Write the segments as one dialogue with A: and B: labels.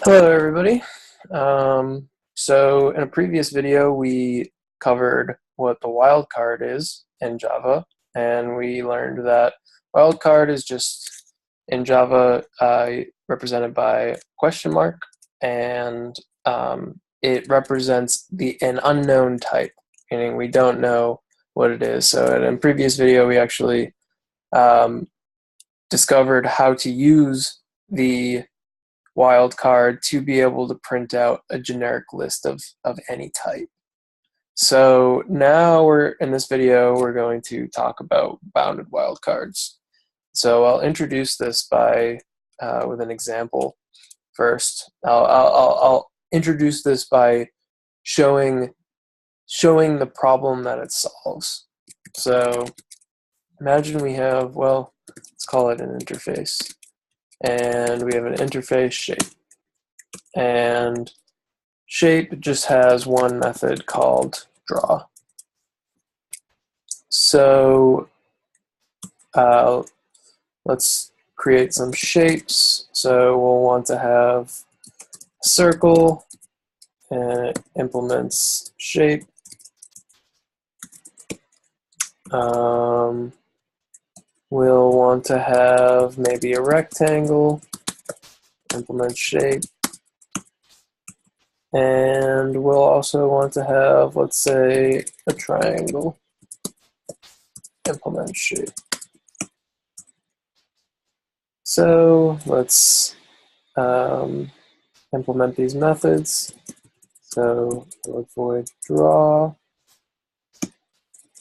A: Hello, everybody. So in a previous video, we covered what the wildcard is in Java, and we learned that wildcard is just in Java represented by a question mark, and it represents an unknown type, meaning we don't know what it is. So in a previous video, we actually discovered how to use the wildcard to be able to print out a generic list of any type. So now in this video, we're going to talk about bounded wildcards. So I'll introduce this with an example first. I'll introduce this by showing the problem that it solves. So imagine we have, well, let's call it an interface. And we have an interface shape. And shape just has one method called draw. So let's create some shapes. So we'll want to have a circle, and it implements shape. We'll want to have maybe a rectangle, implement shape, and we'll also want to have, let's say, a triangle, implement shape. So let's implement these methods. So we'll void draw.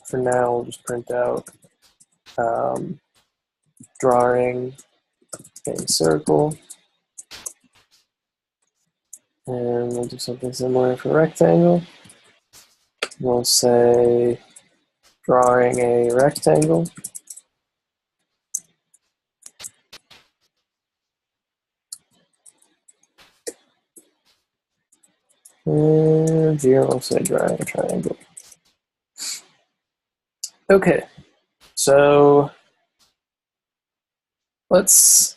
A: For now, we'll just print out drawing a circle, and we'll do something similar for rectangle. We'll say drawing a rectangle, and here we'll say drawing a triangle. Okay, so let's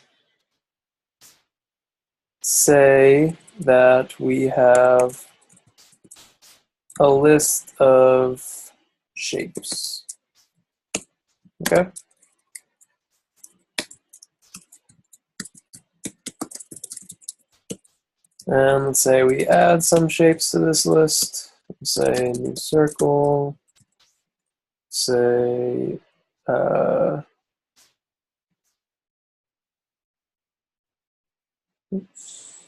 A: say that we have a list of shapes. Okay. And let's say we add some shapes to this list. Say new circle. Say oops.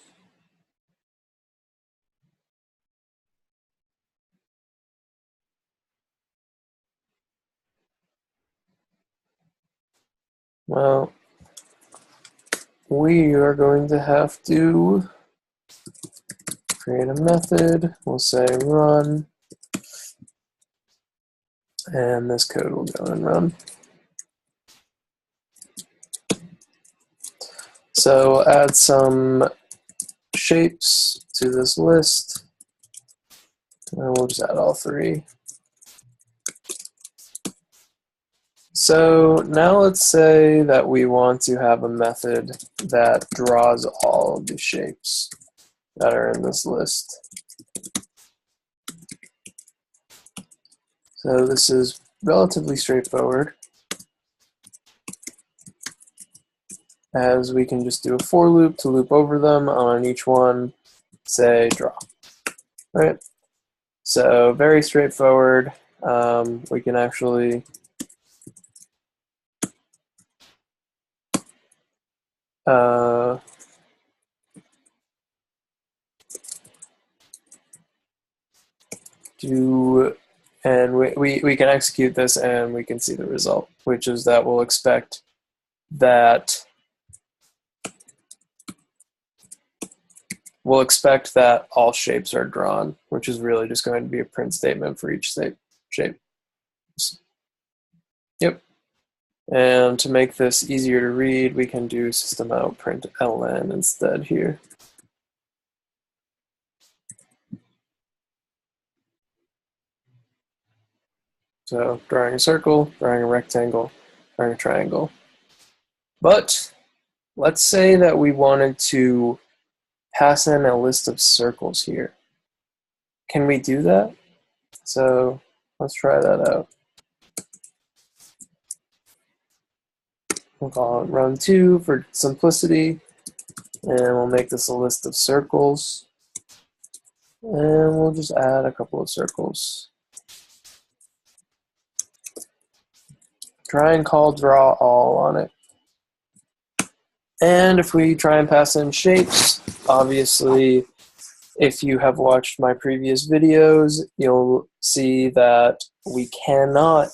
A: Well, we are going to have to create a method. We'll say run, and this code will go and run. So we'll add some shapes to this list, and we'll just add all three. So now let's say that we want to have a method that draws all of the shapes that are in this list. So this is relatively straightforward, as we can just do a for loop to loop over them on each one, say draw. Right? So very straightforward. We can actually we can execute this and we can see the result, which is that we'll expect that all shapes are drawn, which is really just going to be a print statement for each shape. Yep. And to make this easier to read, we can do system out print ln instead here. So drawing a circle, drawing a rectangle, drawing a triangle. But let's say that we wanted to pass in a list of circles here. Can we do that? So let's try that out. We'll call it run2 for simplicity, and we'll make this a list of circles, and we'll just add a couple of circles. Try and call draw all on it. And if we try and pass in shapes, obviously, if you have watched my previous videos, you'll see that we cannot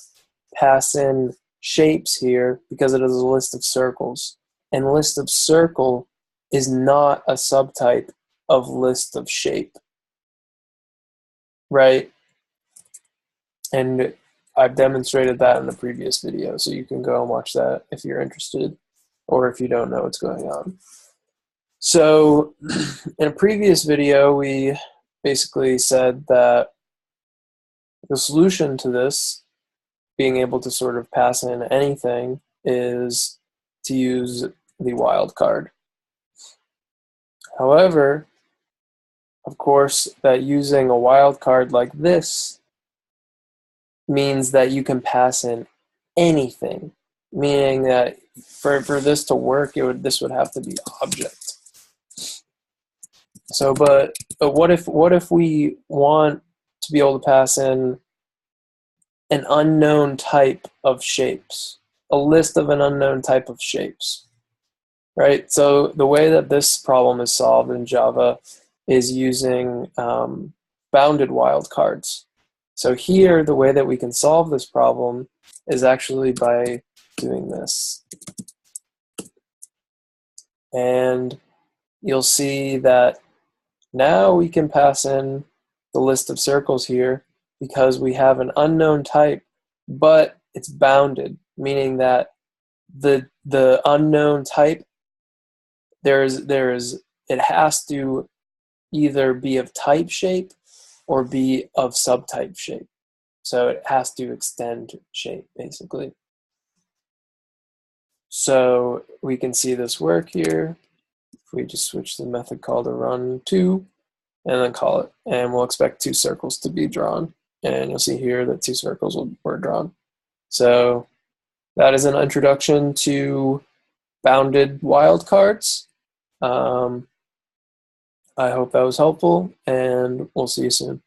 A: pass in shapes here because it is a list of circles. And list of circle is not a subtype of list of shape, right? And I've demonstrated that in the previous video, so you can go and watch that if you're interested or if you don't know what's going on. So in a previous video, we basically said that the solution to this, being able to sort of pass in anything, is to use the wildcard. However, of course, that using a wildcard like this means that you can pass in anything, meaning that for this to work, this would have to be object. So, but what if we want to be able to pass in an unknown type of shapes, a list of an unknown type of shapes, right? So the way that this problem is solved in Java is using bounded wildcards. So here, the way that we can solve this problem is actually by doing this. And you'll see that now we can pass in the list of circles here because we have an unknown type, but it's bounded, meaning that the unknown type, it has to either be of type shape or be of subtype shape. So it has to extend shape, basically. So we can see this work here. If we just switch the method called to run2 and then call it, and we'll expect 2 circles to be drawn. And you'll see here that 2 circles were drawn. So that is an introduction to bounded wildcards. I hope that was helpful, and we'll see you soon.